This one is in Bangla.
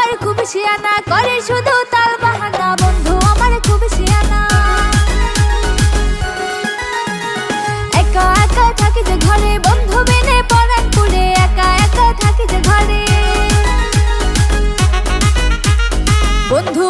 আমার খুব শিয়ানা, করে শুধু তাল বাহানা। বন্ধু আমার খুব শিয়ানা। একা একা থাকি যে ঘরে, বন্ধু বিনে পরাণ পুড়ে। একা একা থাকি যে ঘরে, বন্ধু